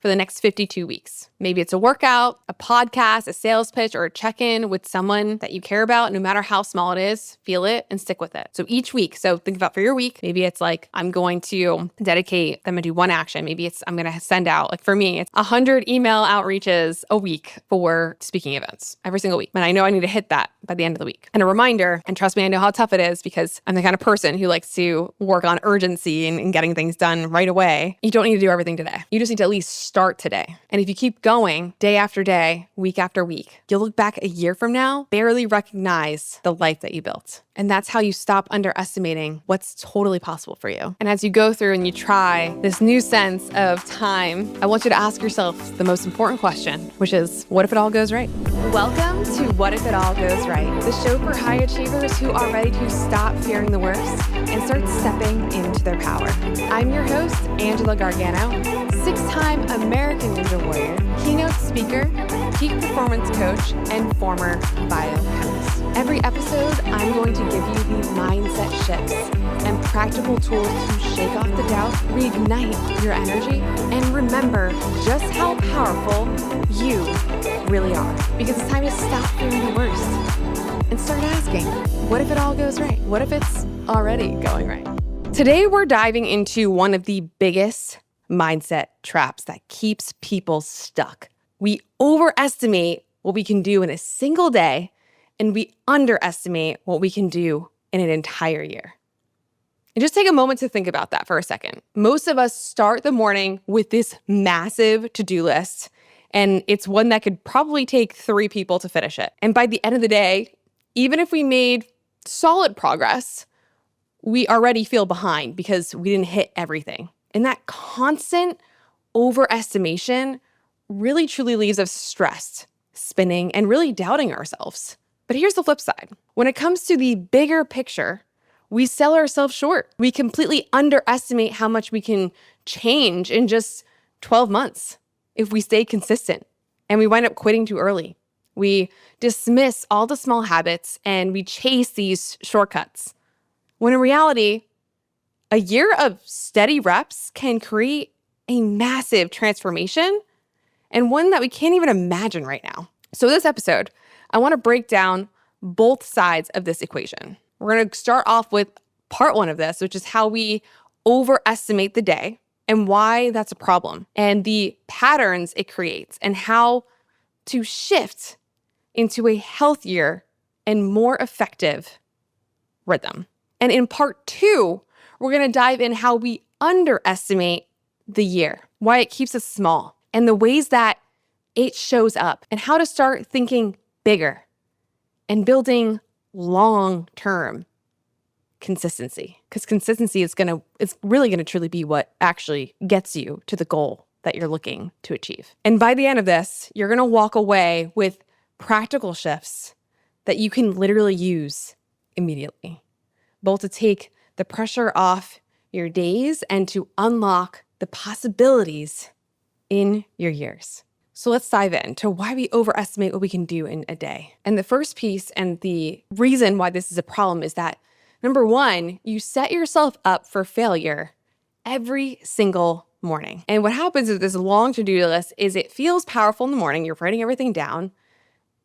for the next 52 weeks. Maybe it's a workout, a podcast, a sales pitch, or a check-in with someone that you care about. No matter how small it is, feel it and stick with it. So each week, so think about for your week, maybe it's like, I'm going to dedicate, I'm gonna do one action. Maybe it's, I'm gonna send out, like for me, it's 100 email outreaches a week for speaking events every single week. And I know I need to hit that by the end of the week. And a reminder, and trust me, I know how tough it is because I'm the kind of person who likes to work on urgency and getting things done right away. You don't need to do everything today. You just need to at least start today. And if you keep going day after day, week after week, you'll look back a year from now, barely recognize the life that you built. And that's how you stop underestimating what's totally possible for you. And as you go through and you try this new sense of time, I want you to ask yourself the most important question, which is, what if it all goes right? Welcome to What If It All Goes Right, the show for high achievers who are ready to stop fearing the worst and start stepping into their power. I'm your host, Angela Gargano, 6-time American Ninja Warrior, keynote speaker, peak performance coach, and former biochemist. Every episode, I'm going to give you the mindset shifts and practical tools to shake off the doubt, reignite your energy, and remember just how powerful you really are. Because it's time to stop fearing the worst and start asking, what if it all goes right? What if it's already going right? Today, we're diving into one of the biggest mindset traps that keeps people stuck. We overestimate what we can do in a single day, and we underestimate what we can do in an entire year. And just take a moment to think about that for a second. Most of us start the morning with this massive to-do list, and it's one that could probably take 3 people to finish it. And by the end of the day, even if we made solid progress, we already feel behind because we didn't hit everything. And that constant overestimation really truly leaves us stressed, spinning, and really doubting ourselves. But here's the flip side. When it comes to the bigger picture, we sell ourselves short. We completely underestimate how much we can change in just 12 months if we stay consistent, and we wind up quitting too early. We dismiss all the small habits and we chase these shortcuts. When in reality, a year of steady reps can create a massive transformation, and one that we can't even imagine right now. So this episode, I want to break down both sides of this equation. We're going to start off with part 1 of this, which is how we overestimate the day and why that's a problem, and the patterns it creates, and how to shift into a healthier and more effective rhythm. And in part 2, we're going to dive in how we underestimate the year, why it keeps us small, and the ways that it shows up, and how to start thinking bigger and building long-term consistency. Because consistency is really going to truly be what actually gets you to the goal that you're looking to achieve. And by the end of this, you're going to walk away with practical shifts that you can literally use immediately, both to take the pressure off your days and to unlock the possibilities in your years. So let's dive into why we overestimate what we can do in a day. And the first piece, and the reason why this is a problem, is that number 1, you set yourself up for failure every single morning. And what happens with this long to-do list is it feels powerful in the morning. You're writing everything down,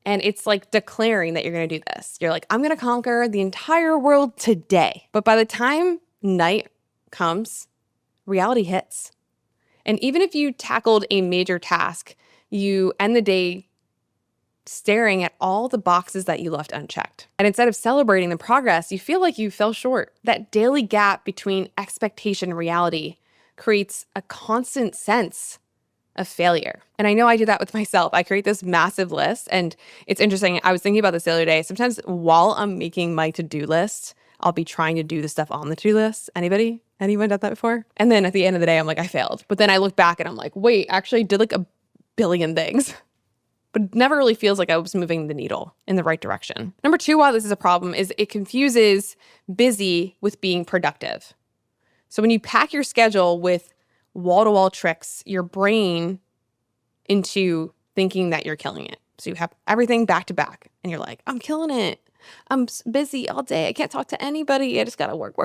and it's like declaring that you're going to do this. You're like, I'm going to conquer the entire world today. But by the time night comes, reality hits. And even if you tackled a major task, you end the day staring at all the boxes that you left unchecked. And instead of celebrating the progress, you feel like you fell short. That daily gap between expectation and reality creates a constant sense of failure. And I know I do that with myself. I create this massive list, and it's interesting. I was thinking about this the other day. Sometimes while I'm making my to-do list, I'll be trying to do the stuff on the to-do list. Anybody? Anyone done that before? And then at the end of the day, I'm like, I failed. But then I look back and I'm like, wait, actually I did like a billion things. But it never really feels like I was moving the needle in the right direction. Number 2, why this is a problem, is it confuses busy with being productive. So when you pack your schedule with wall-to-wall tricks, your brain into thinking that you're killing it. So you have everything back to back and you're like, I'm killing it. I'm busy all day. I can't talk to anybody. I just got to work.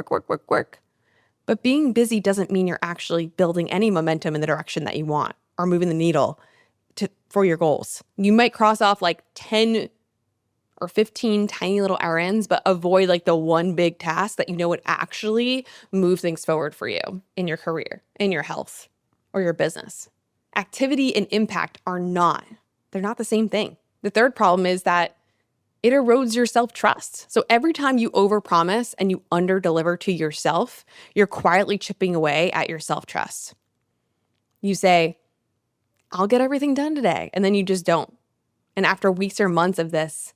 But being busy doesn't mean you're actually building any momentum in the direction that you want. are moving the needle for your goals. You might cross off like 10 or 15 tiny little errands, but avoid like the one big task that you know would actually move things forward for you in your career, in your health, or your business. Activity and impact they're not the same thing. The third problem is that it erodes your self-trust. So every time you overpromise and you underdeliver to yourself, you're quietly chipping away at your self-trust. You say, I'll get everything done today, and then you just don't. And after weeks or months of this,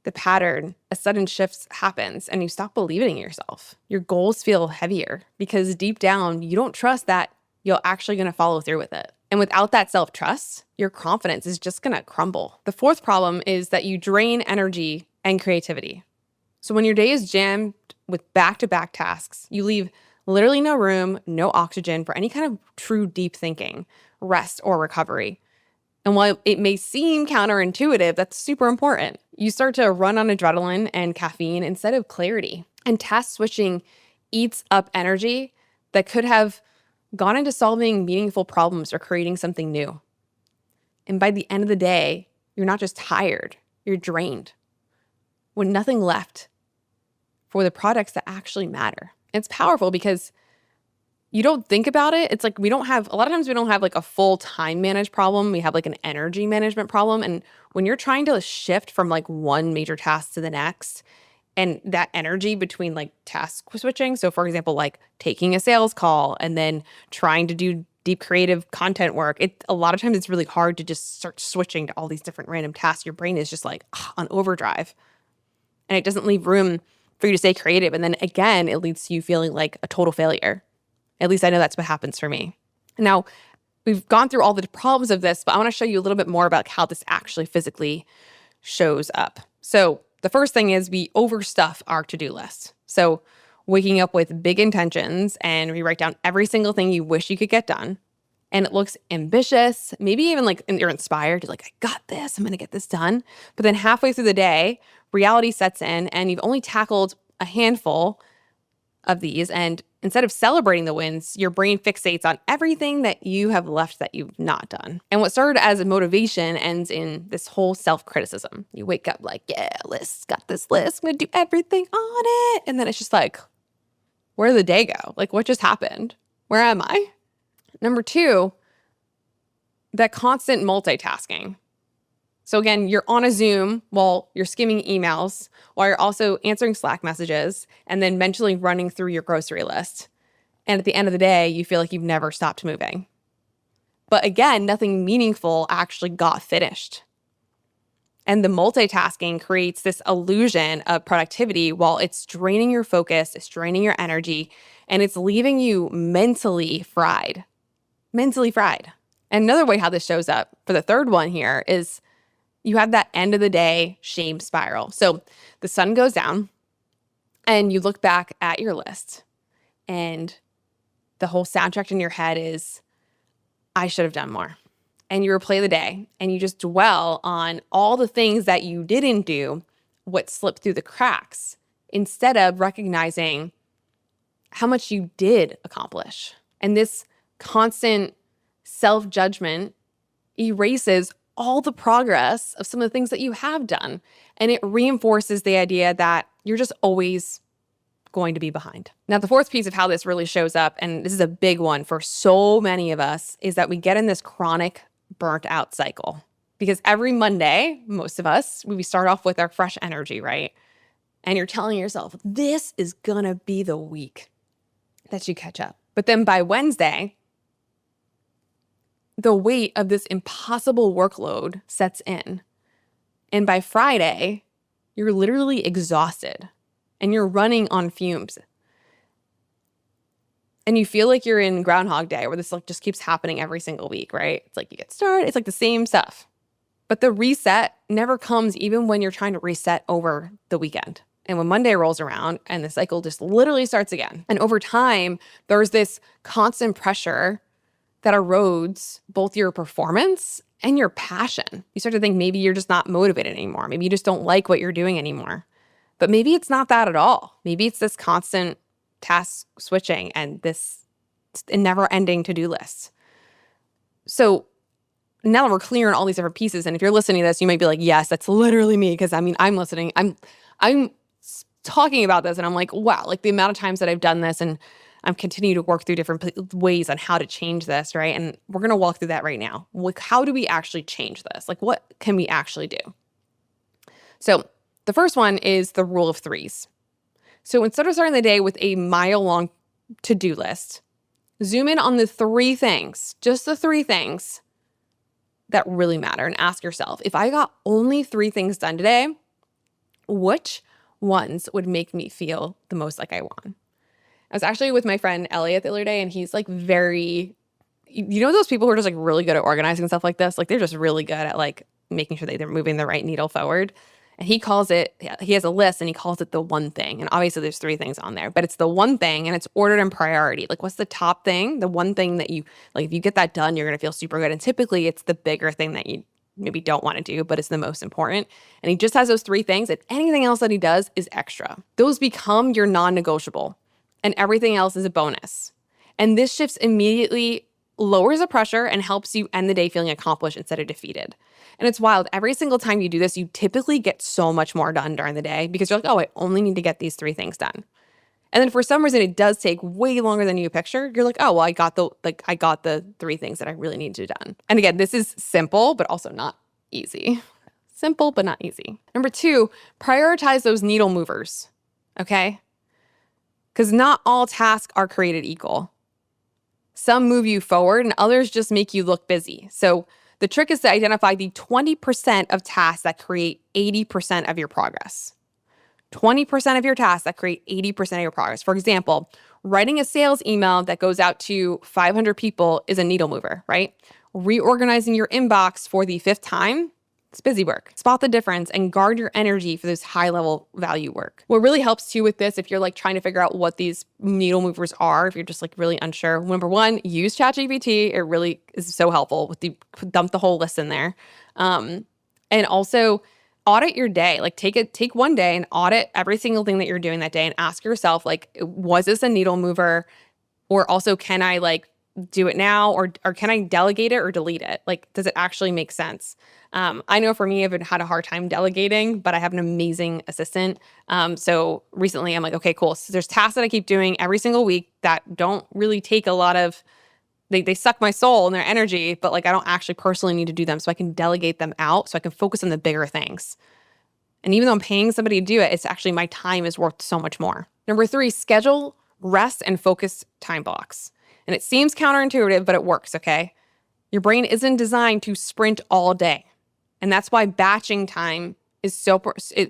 the pattern, a sudden shift happens and you stop believing in yourself. Your goals feel heavier because deep down, you don't trust that you're actually going to follow through with it. And without that self-trust, your confidence is just going to crumble. The fourth problem is that you drain energy and creativity. So when your day is jammed with back-to-back tasks, you leave literally no room, no oxygen for any kind of true deep thinking, rest, or recovery. And while it may seem counterintuitive, that's super important. You start to run on adrenaline and caffeine instead of clarity. And task switching eats up energy that could have gone into solving meaningful problems or creating something new. And by the end of the day, you're not just tired, you're drained, with nothing left for the products that actually matter. And it's powerful because you don't think about it. It's like a lot of times we don't have like a full time managed problem. We have like an energy management problem. And when you're trying to shift from like one major task to the next, and that energy between like task switching. So for example, like taking a sales call and then trying to do deep creative content work. A lot of times it's really hard to just start switching to all these different random tasks. Your brain is just like on overdrive. And it doesn't leave room for you to stay creative. And then again, it leads to you feeling like a total failure. At least I know that's what happens for me. Now, we've gone through all the problems of this, but I want to show you a little bit more about how this actually physically shows up. So the first thing is we overstuff our to-do list. So waking up with big intentions and we write down every single thing you wish you could get done. And it looks ambitious, maybe even like you're inspired. You're like, I got this, I'm going to get this done. But then halfway through the day, reality sets in and you've only tackled a handful of these. And instead of celebrating the wins, your brain fixates on everything that you have left that you've not done. And what started as a motivation ends in this whole self-criticism. You wake up like, yeah, got this list. I'm going to do everything on it. And then it's just like, where did the day go? Like, what just happened? Where am I? Number two, that constant multitasking. So again, you're on a Zoom while you're skimming emails, while you're also answering Slack messages, and then mentally running through your grocery list. And at the end of the day, you feel like you've never stopped moving. But again, nothing meaningful actually got finished. And the multitasking creates this illusion of productivity while it's draining your focus, it's draining your energy, and it's leaving you mentally fried. Mentally fried. And another way how this shows up for the third one here is you have that end of the day shame spiral. So the sun goes down and you look back at your list and the whole soundtrack in your head is, I should have done more. And you replay the day and you just dwell on all the things that you didn't do, what slipped through the cracks, instead of recognizing how much you did accomplish. And this constant self-judgment erases all the progress of some of the things that you have done. And it reinforces the idea that you're just always going to be behind. Now, the fourth piece of how this really shows up, and this is a big one for so many of us, is that we get in this chronic burnt out cycle. Because every Monday, most of us, we start off with our fresh energy, right? And you're telling yourself, this is gonna be the week that you catch up. But then by Wednesday, the weight of this impossible workload sets in. And by Friday, you're literally exhausted and you're running on fumes. And you feel like you're in Groundhog Day where this like just keeps happening every single week, right? It's like you get started, it's like the same stuff. But the reset never comes even when you're trying to reset over the weekend. And when Monday rolls around and the cycle just literally starts again. And over time, there's this constant pressure that erodes both your performance and your passion. You start to think maybe you're just not motivated anymore. Maybe you just don't like what you're doing anymore. But maybe it's not that at all. Maybe it's this constant task switching and this never-ending to-do list. So now that we're clear on all these different pieces, and if you're listening to this, you might be like, yes, that's literally me. Because I mean, I'm listening. I'm talking about this and I'm like, wow, like the amount of times that I've done this, and I'm continuing to work through different ways on how to change this, right? And we're going to walk through that right now. Like, how do we actually change this? Like, what can we actually do? So the first one is the rule of threes. So instead of starting the day with a mile-long to-do list, zoom in on the three things, just the three things that really matter, and ask yourself, if I got only three things done today, which ones would make me feel the most like I won? I was actually with my friend Elliot the other day, and he's like very, you know, those people who are just like really good at organizing stuff like this? Like they're just really good at like making sure that they're moving the right needle forward. And he calls it, he has a list and he calls it the one thing. And obviously there's three things on there, but it's the one thing and it's ordered in priority. Like what's the top thing? The one thing that you, like if you get that done, you're going to feel super good. And typically it's the bigger thing that you maybe don't want to do, but it's the most important. And he just has those three things, and anything else that he does is extra. Those become your non-negotiable, and everything else is a bonus. And this shifts immediately, lowers the pressure, and helps you end the day feeling accomplished instead of defeated. And it's wild. Every single time you do this, you typically get so much more done during the day because you're like, oh, I only need to get these three things done. And then for some reason, it does take way longer than you picture. You're like, oh, well, I got the three things that I really need to done. And again, this is simple, but also not easy. Simple, but not easy. Number two, prioritize those needle movers, okay? Because not all tasks are created equal. Some move you forward and others just make you look busy. So the trick is to identify the 20% of tasks that create 80% of your progress. 20% of your tasks that create 80% of your progress. For example, writing a sales email that goes out to 500 people is a needle mover, right? Reorganizing your inbox for the fifth time, it's busy work. Spot the difference and guard your energy for this high-level value work. What really helps too with this, if you're like trying to figure out what these needle movers are, if you're just like really unsure, number one, use ChatGPT. It really is so helpful with dump the whole list in there. And also audit your day. Like take one day and audit every single thing that you're doing that day and ask yourself, like, was this a needle mover? Or also, can I like do it now, or can I delegate it or delete it? Like, does it actually make sense? I know for me, I've had a hard time delegating, but I have an amazing assistant. So recently I'm like, okay, cool. So there's tasks that I keep doing every single week that don't really take a lot of, they suck my soul and their energy, but like I don't actually personally need to do them. So I can delegate them out so I can focus on the bigger things. And even though I'm paying somebody to do it, it's actually my time is worth so much more. Number three, schedule rest and focus time blocks. And it seems counterintuitive, but it works, okay? Your brain isn't designed to sprint all day. And that's why batching time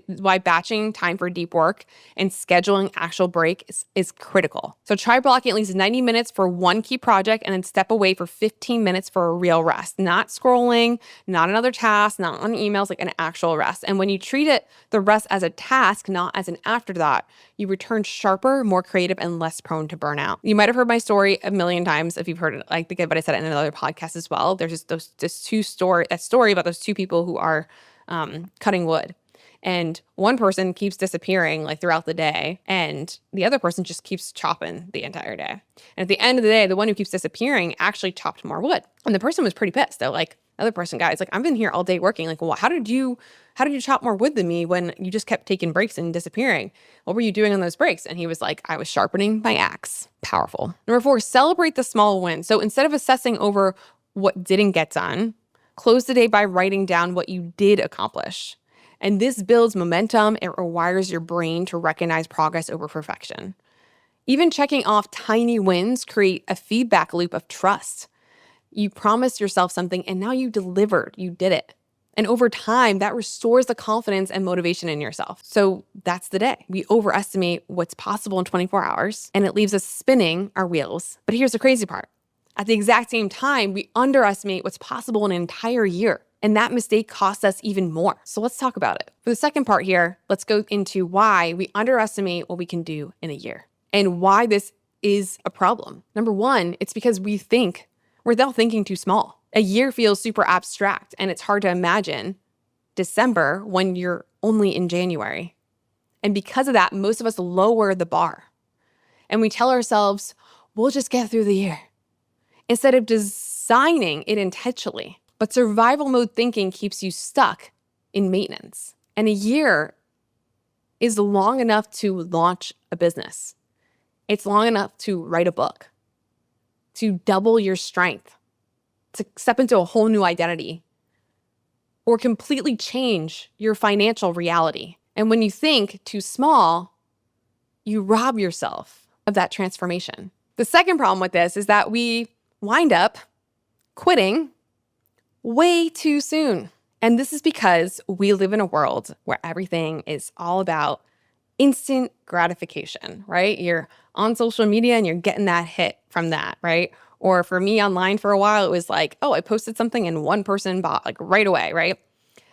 why batching time for deep work and scheduling actual break is critical. So try blocking at least 90 minutes for one key project and then step away for 15 minutes for a real rest. Not scrolling, not another task, not on emails, like an actual rest. And when you treat the rest as a task, not as an afterthought, you return sharper, more creative, and less prone to burnout. You might have heard my story a million times if you've heard it. I think I said it in another podcast as well. There's just a story about those two people who are cutting wood. And one person keeps disappearing like throughout the day, and the other person just keeps chopping the entire day. And at the end of the day, the one who keeps disappearing actually chopped more wood. And the person was pretty pissed. They're like, the other person, guys, like, I've been here all day working. Like, well, how did you chop more wood than me when you just kept taking breaks and disappearing? What were you doing on those breaks? And he was like, I was sharpening my axe. Powerful. Number four, celebrate the small wins. So instead of assessing over what didn't get done, close the day by writing down what you did accomplish. And this builds momentum. It rewires your brain to recognize progress over perfection. Even checking off tiny wins create a feedback loop of trust. You promised yourself something and now you delivered. You did it. And over time, that restores the confidence and motivation in yourself. So that's the day. We overestimate what's possible in 24 hours, and it leaves us spinning our wheels. But here's the crazy part. At the exact same time, we underestimate what's possible in an entire year. And that mistake costs us even more. So let's talk about it. For the second part here, let's go into why we underestimate what we can do in a year and why this is a problem. Number one, it's because we're now thinking too small. A year feels super abstract, and it's hard to imagine December when you're only in January. And because of that, most of us lower the bar. And we tell ourselves, we'll just get through the year. Instead of just designing it intentionally. But survival mode thinking keeps you stuck in maintenance. And a year is long enough to launch a business. It's long enough to write a book, to double your strength, to step into a whole new identity, or completely change your financial reality. And when you think too small, you rob yourself of that transformation. The second problem with this is that we wind up quitting way too soon. And this is because we live in a world where everything is all about instant gratification, right? You're on social media and you're getting that hit from that, right? Or for me online for a while, it was like, oh, I posted something and one person bought like right away, right?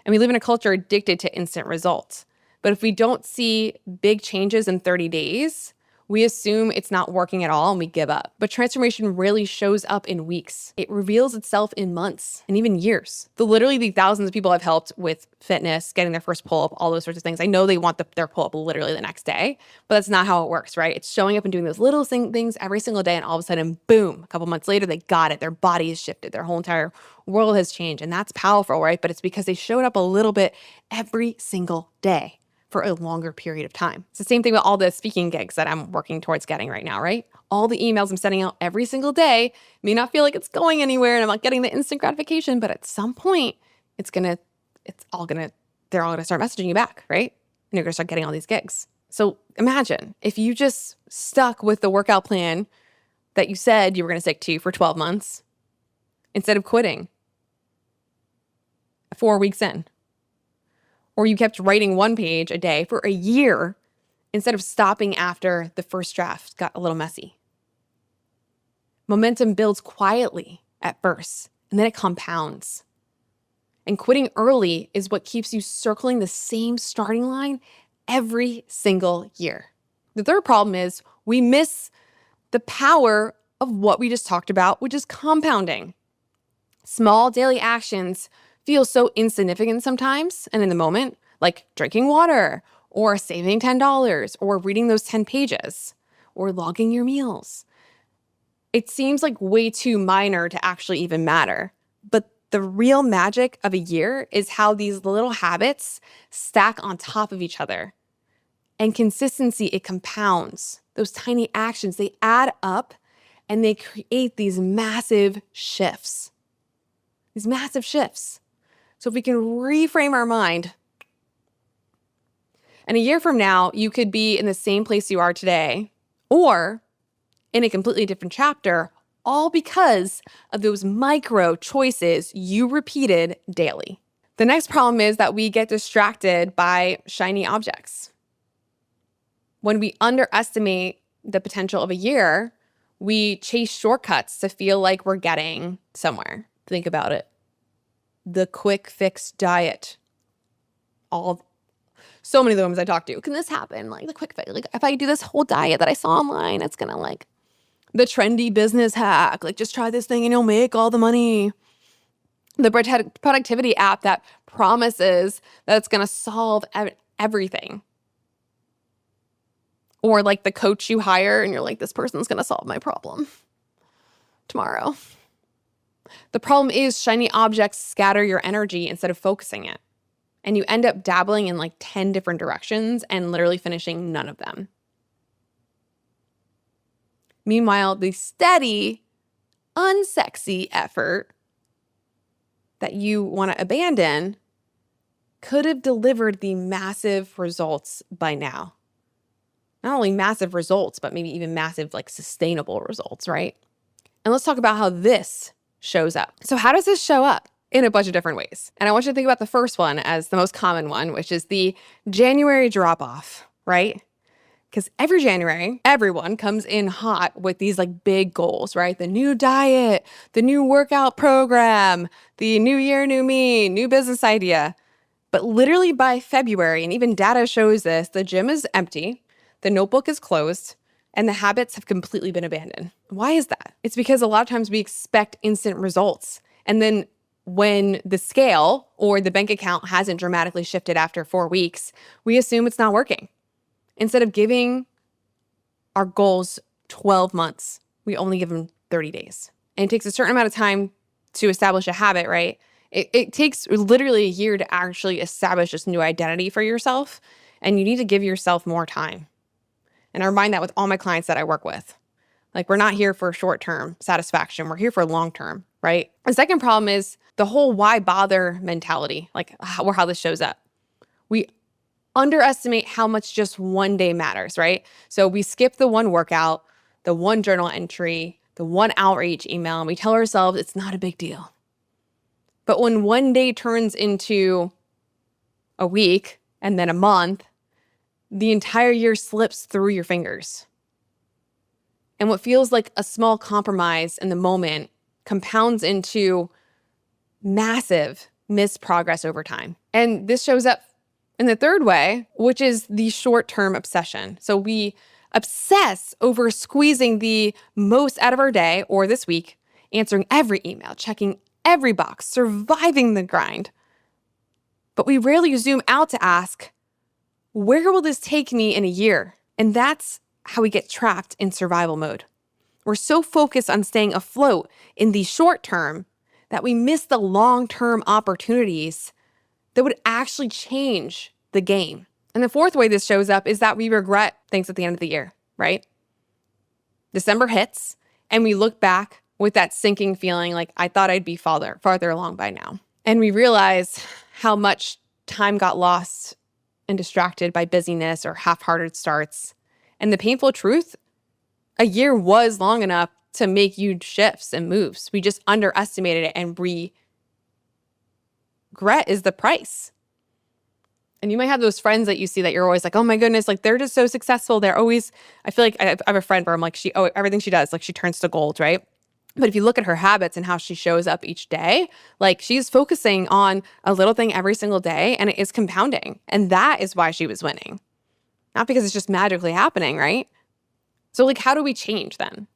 And we live in a culture addicted to instant results. But if we don't see big changes in 30 days, we assume it's not working at all and we give up. But transformation rarely shows up in weeks. It reveals itself in months and even years. Literally the thousands of people I've helped with fitness, getting their first pull-up, all those sorts of things, I know they want their pull-up literally the next day, but that's not how it works, right? It's showing up and doing those little things every single day, and all of a sudden, boom, a couple months later, they got it. Their body has shifted. Their whole entire world has changed, and that's powerful, right? But it's because they showed up a little bit every single day for a longer period of time. It's the same thing with all the speaking gigs that I'm working towards getting right now, right? All the emails I'm sending out every single day may not feel like it's going anywhere and I'm not getting the instant gratification, but at some point they're all gonna start messaging you back, right? And you're gonna start getting all these gigs. So imagine if you just stuck with the workout plan that you said you were gonna stick to for 12 months instead of quitting 4 weeks in. Or you kept writing one page a day for a year instead of stopping after the first draft got a little messy. Momentum builds quietly at first, and then it compounds. And quitting early is what keeps you circling the same starting line every single year. The third problem is we miss the power of what we just talked about, which is compounding. Small daily actions feel so insignificant sometimes and in the moment, like drinking water or saving $10 or reading those 10 pages or logging your meals. It seems like way too minor to actually even matter. But the real magic of a year is how these little habits stack on top of each other. And consistency, it compounds. Those tiny actions, they add up and they create these massive shifts. These massive shifts. So if we can reframe our mind, and a year from now, you could be in the same place you are today, or in a completely different chapter, all because of those micro choices you repeated daily. The next problem is that we get distracted by shiny objects. When we underestimate the potential of a year, we chase shortcuts to feel like we're getting somewhere. Think about it. The quick fix diet. So many of the women I talk to, can this happen? Like the quick fix, like if I do this whole diet that I saw online, it's gonna like the trendy business hack, like just try this thing and you'll make all the money. The productivity app that promises that it's gonna solve everything. Or like the coach you hire and you're like, this person's gonna solve my problem tomorrow. The problem is shiny objects scatter your energy instead of focusing it. And you end up dabbling in like 10 different directions and literally finishing none of them. Meanwhile, the steady, unsexy effort that you want to abandon could have delivered the massive results by now. Not only massive results, but maybe even massive, like sustainable results, right? And let's talk about how this shows up. So how does this show up? In a bunch of different ways. And I want you to think about the first one as the most common one, which is the January drop-off, right? Because every January, everyone comes in hot with these like big goals, right? The new diet, the new workout program, the new year, new me, new business idea. But literally by February, and even data shows this, the gym is empty, the notebook is closed, and the habits have completely been abandoned. Why is that? It's because a lot of times we expect instant results. And then when the scale or the bank account hasn't dramatically shifted after 4 weeks, we assume it's not working. Instead of giving our goals 12 months, we only give them 30 days. And it takes a certain amount of time to establish a habit, right? It takes literally a year to actually establish this new identity for yourself. And you need to give yourself more time. And I remind that with all my clients that I work with. Like, we're not here for short-term satisfaction. We're here for long-term, right? The second problem is the whole why bother mentality, like how this shows up. We underestimate how much just one day matters, right? So we skip the one workout, the one journal entry, the one outreach email, and we tell ourselves it's not a big deal. But when one day turns into a week and then a month, the entire year slips through your fingers. And what feels like a small compromise in the moment compounds into massive missed progress over time. And this shows up in the third way, which is the short-term obsession. So we obsess over squeezing the most out of our day or this week, answering every email, checking every box, surviving the grind. But we rarely zoom out to ask, where will this take me in a year? And that's how we get trapped in survival mode. We're so focused on staying afloat in the short term that we miss the long-term opportunities that would actually change the game. And the fourth way this shows up is that we regret things at the end of the year, right? December hits and we look back with that sinking feeling like, I thought I'd be farther along by now. And we realize how much time got lost and distracted by busyness or half-hearted starts. And the painful truth, a year was long enough to make huge shifts and moves. We just underestimated it, and regret is the price. And you might have those friends that you see that you're always like, oh my goodness, like they're just so successful. They're always, I feel like I have a friend where I'm like, everything she does, like she turns to gold, right? But if you look at her habits and how she shows up each day, like she's focusing on a little thing every single day, and it is compounding. And that is why she was winning. Not because it's just magically happening, right? So like, how do we change then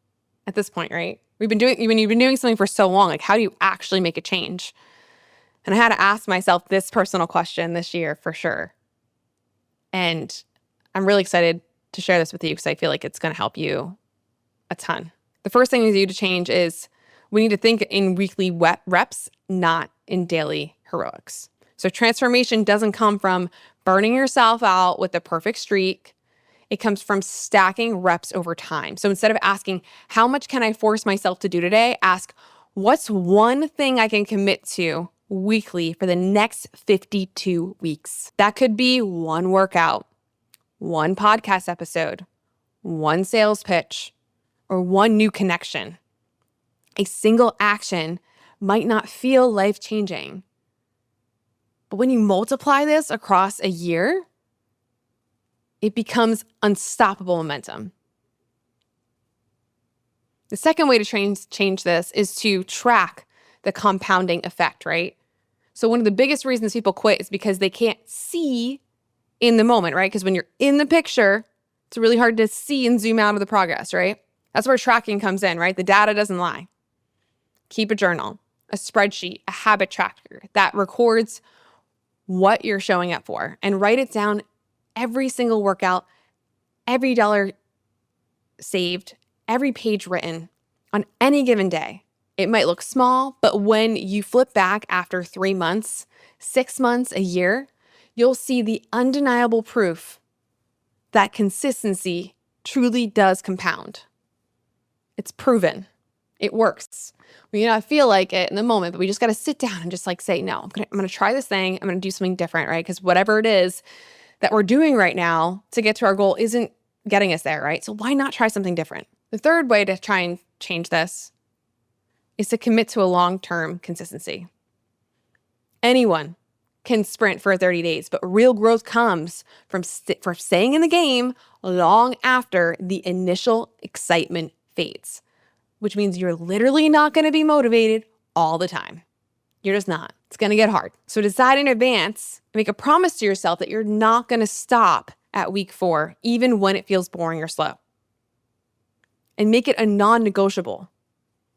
at this point, right? You've been doing something for so long, like how do you actually make a change? And I had to ask myself this personal question this year for sure. And I'm really excited to share this with you because I feel like it's going to help you a ton. The first thing we need to change is we need to think in weekly reps, not in daily heroics. So transformation doesn't come from burning yourself out with the perfect streak. It comes from stacking reps over time. So instead of asking, how much can I force myself to do today? Ask, what's one thing I can commit to weekly for the next 52 weeks? That could be one workout, one podcast episode, one sales pitch, or one new connection. A single action might not feel life-changing, but when you multiply this across a year, it becomes unstoppable momentum. The second way to change this is to track the compounding effect, right? So one of the biggest reasons people quit is because they can't see in the moment, right? Because when you're in the picture, it's really hard to see and zoom out of the progress, right? That's where tracking comes in, right? The data doesn't lie. Keep a journal, a spreadsheet, a habit tracker that records what you're showing up for, and write it down every single workout, every dollar saved, every page written on any given day. It might look small, but when you flip back after 3 months, 6 months, a year, you'll see the undeniable proof that consistency truly does compound. It's proven. It works. We may not feel like it in the moment, but we just got to sit down and just like say, no, I'm going to try this thing. I'm going to do something different, right? Because whatever it is that we're doing right now to get to our goal isn't getting us there, right? So why not try something different? The third way to try and change this is to commit to a long-term consistency. Anyone can sprint for 30 days, but real growth comes from staying in the game long after the initial excitement fades, which means you're literally not going to be motivated all the time. You're just not. It's going to get hard. So decide in advance and make a promise to yourself that you're not going to stop at week 4, even when it feels boring or slow. And make it a non-negotiable.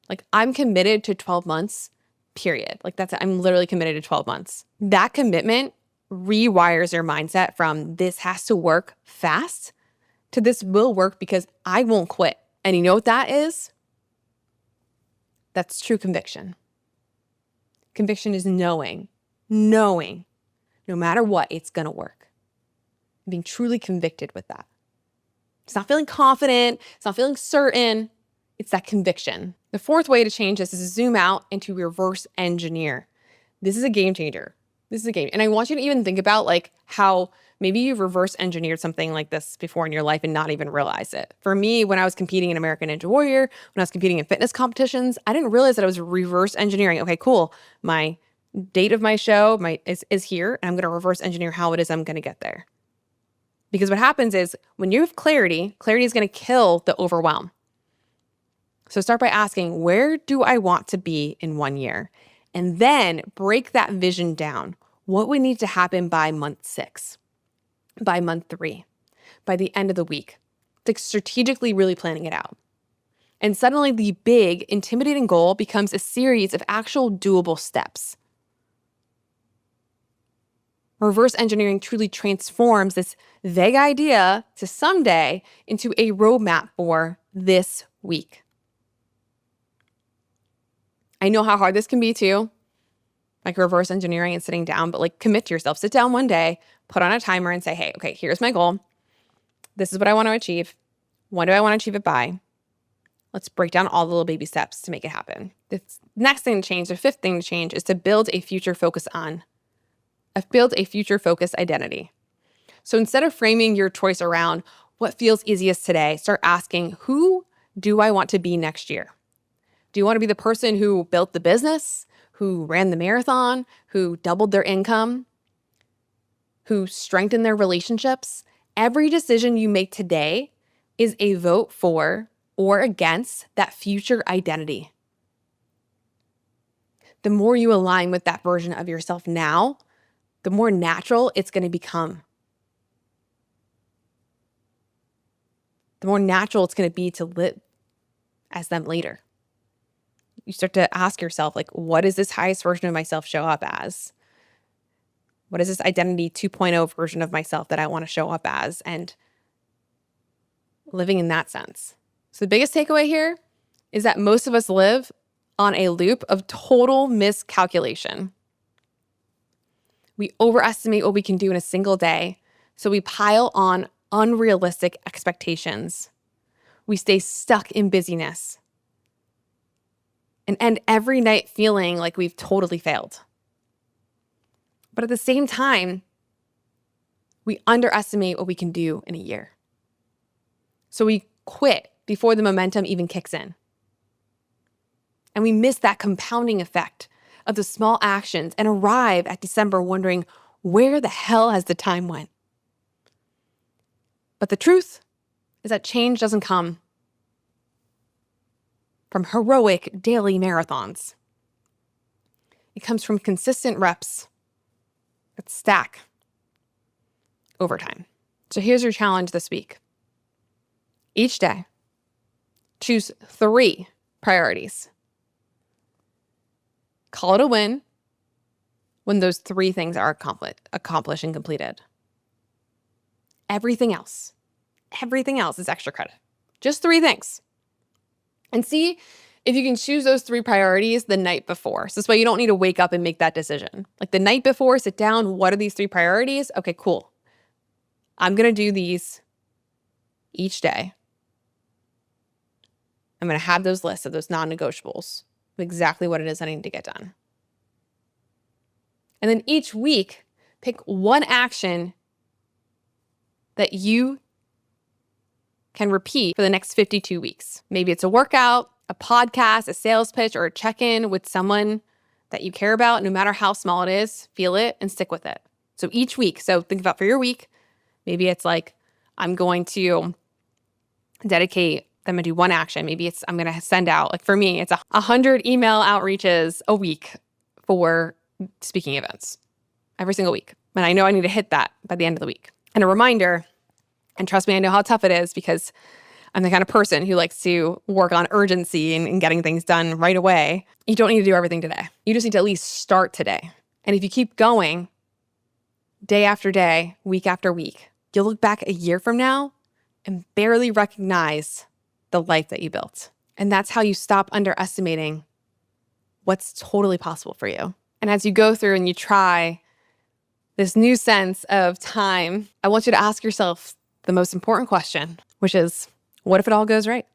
Like, I'm committed to 12 months, period. Like I'm literally committed to 12 months. That commitment rewires your mindset from this has to work fast to this will work because I won't quit. And you know what that is? That's true conviction. Conviction is knowing, no matter what, it's going to work. Being truly convicted with that. It's not feeling confident. It's not feeling certain. It's that conviction. The fourth way to change this is to zoom out and to reverse engineer. This is a game changer. This is a game. And I want you to even think about like how maybe you've reverse engineered something like this before in your life and not even realize it. For me, when I was competing in American Ninja Warrior, when I was competing in fitness competitions, I didn't realize that I was reverse engineering. Okay, cool. My date of my show is here, and I'm going to reverse engineer how it is I'm going to get there. Because what happens is when you have clarity is going to kill the overwhelm. So start by asking, where do I want to be in 1 year? And then break that vision down. What would need to happen by month 6, by month 3, by the end of the week? It's like strategically really planning it out. And suddenly the big, intimidating goal becomes a series of actual doable steps. Reverse engineering truly transforms this vague idea to someday into a roadmap for this week. I know how hard this can be too, like reverse engineering and sitting down, but like commit to yourself. Sit down one day, put on a timer and say, hey, okay, here's my goal. This is what I want to achieve. When do I want to achieve it by? Let's break down all the little baby steps to make it happen. The next thing to change, the fifth thing to change is to build a future focus identity. So instead of framing your choice around what feels easiest today, start asking, who do I want to be next year? Do you want to be the person who built the business, who ran the marathon, who doubled their income, who strengthened their relationships? Every decision you make today is a vote for or against that future identity. The more you align with that version of yourself now, the more natural it's going to become. The more natural it's going to be to live as them later. You start to ask yourself, like, what does this highest version of myself show up as? What is this identity 2.0 version of myself that I want to show up as? And living in that sense. So the biggest takeaway here is that most of us live on a loop of total miscalculation. We overestimate what we can do in a single day, so we pile on unrealistic expectations. We stay stuck in busyness and end every night feeling like we've totally failed. But at the same time, we underestimate what we can do in a year. So we quit before the momentum even kicks in. And we miss that compounding effect of the small actions and arrive at December wondering, where the hell has the time went? But the truth is that change doesn't come from heroic daily marathons. It comes from consistent reps that stack over time. So here's your challenge this week. Each day, choose 3 priorities. Call it a win when those 3 things are accomplished and completed. Everything else is extra credit. Just 3 things. And see if you can choose those 3 priorities the night before. So this way you don't need to wake up and make that decision. Like the night before, sit down, what are these 3 priorities? Okay, cool. I'm going to do these each day. I'm going to have those lists of those non-negotiables, of exactly what it is I need to get done. And then each week, pick one action that you can repeat for the next 52 weeks. Maybe it's a workout, a podcast, a sales pitch, or a check-in with someone that you care about. No matter how small it is, feel it and stick with it. So each week, so think about for your week, maybe it's like, I'm going to do one action. Maybe it's, I'm going to send out, like for me, it's 100 email outreaches a week for speaking events every single week. And I know I need to hit that by the end of the week. And a reminder, and trust me, I know how tough it is because I'm the kind of person who likes to work on urgency and getting things done right away. You don't need to do everything today. You just need to at least start today. And if you keep going day after day, week after week, you'll look back a year from now and barely recognize the life that you built. And that's how you stop underestimating what's totally possible for you. And as you go through and you try this new sense of time, I want you to ask yourself the most important question, which is, what if it all goes right?